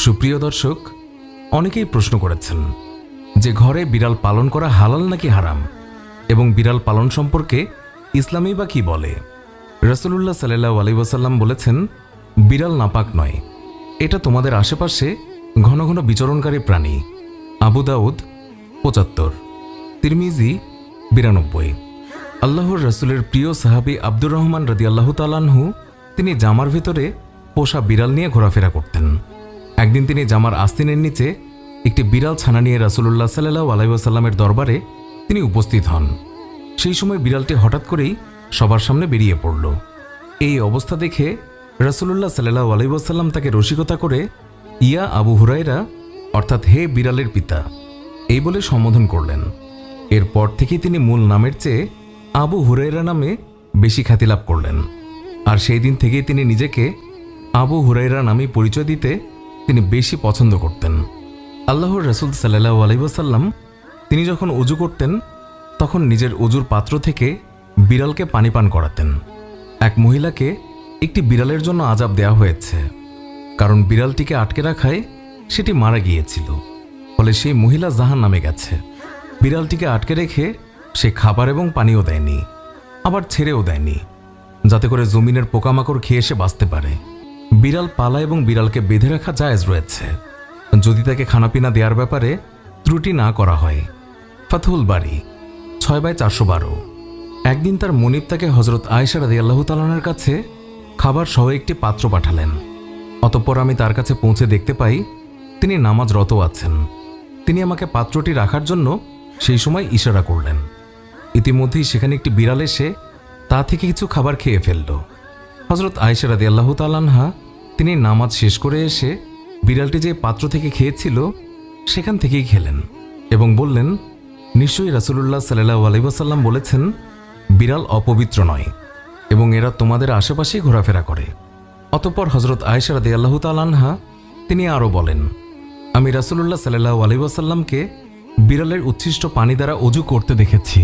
সুপ্রিয় দর্শক, অনেকেই প্রশ্ন করেছেন যে ঘরে বিড়াল পালন করা হালাল নাকি হারাম এবং বিড়াল পালন সম্পর্কে ইসলামই বা কি বলে। রাসূলুল্লাহ সাল্লাল্লাহু আলাইহি ওয়াসাল্লাম বলেছেন, বিড়াল নাপাক নয়, এটা তোমাদের আশেপাশে ঘন ঘন বিচরণকারী প্রাণী। আবু দাউদ ৭৫, তিরমিজি ৯২। আল্লাহর রাসূলের প্রিয় সাহাবী আব্দুর রহমান রাদিয়াল্লাহু তাআলা আনহু তিনি জামার ভিতরে পোষা বিড়াল নিয়ে ঘোরাফেরা করতেন। একদিন তিনি জামার আস্তিনের নিচে একটি বিড়াল ছানা নিয়ে রাসূলুল্লাহ সাল্লাল্লাহু আলাইহি ওয়াসাল্লামের দরবারে তিনি উপস্থিত হন। সেই সময় বিড়ালটি হঠাৎ করেই সবার সামনে বেরিয়ে পড়ল। এই অবস্থা দেখে রাসূলুল্লাহ সাল্লাল্লাহু আলাইহি ওয়াসাল্লাম তাকে রসিকতা করে ইয়া আবু হুরায়রা, অর্থাৎ হে বিড়ালের পিতা, এই বলে সম্বোধন করলেন। এরপর থেকেই তিনি মূল নামের চেয়ে আবু হুরায়রা নামে বেশি খ্যাতি লাভ করলেন। আর সেই দিন থেকেই তিনি নিজেকে আবু হুরায়রা নামে পরিচয় দিতে তিনি বেশি পছন্দ করতেন। আল্লাহর রাসূল সাল্লাল্লাহু আলাইহি ওয়াসাল্লাম তিনি যখন ওযু করতেন তখন নিজের ওযুর পাত্র থেকে বিড়ালকে পানি পান করাতেন। এক মহিলাকে একটি বিড়ালের জন্য আযাব দেওয়া হয়েছে, কারণ বিড়ালটিকে আটকে রাখায় সেটি মারা গিয়েছিল। ফলে সেই মহিলা জাহান্নামে গেছে। বিড়ালটিকে আটকে রেখে সে খাবার এবং পানিও দেয়নি, আবার ছেড়েও দেয়নি, যাতে করে জমিনের পোকামাকড় খেয়ে সে বাঁচতে পারে। বিড়াল পালা এবং বিড়ালকে বেঁধে রাখা জায়েজ রয়েছে, যদি তাকে খানাপিনা দেওয়ার ব্যাপারে ত্রুটি না করা হয়। ফাতহুল বারী ৬/৪১২। একদিন তার মনিব তাকে হযরত আয়েশা রাদিয়াল্লাহু তাআলা আনহার কাছে খাবার সহ একটি পাত্র পাঠালেন। অতঃপর আমি তার কাছে পৌঁছে দেখতে পাই তিনি নামাজরত আছেন। তিনি আমাকে পাত্রটি রাখার জন্য সেই সময় ইশারা করলেন। ইতিমধ্যেই সেখানে একটি বিড়াল এসে তা থেকে কিছু খাবার খেয়ে ফেলল। হযরত আয়েশা রাদিয়াল্লাহু তাআলা আনহা তিনি নামাজ শেষ করে এসে বিড়ালটি যে পাত্র থেকে খেয়েছিল সেখান থেকেই খেলেন এবং বললেন, নিশ্চয়ই রাসূলুল্লাহ সাল্লাল্লাহু আলাইহি ওয়াসাল্লাম বলেছেন, বিড়াল অপবিত্র নয় এবং এরা তোমাদের আশেপাশেই ঘোরাফেরা করে। অতঃপর হযরত আয়েশা রাদিয়াল্লাহু তাআলা আনহা তিনি আরও বলেন, আমি রাসূলুল্লাহ সাল্লাল্লাহু আলাইহি ওয়াসাল্লামকে বিড়ালের উচ্ছিষ্ট পানি দ্বারা ওযু করতে দেখেছি।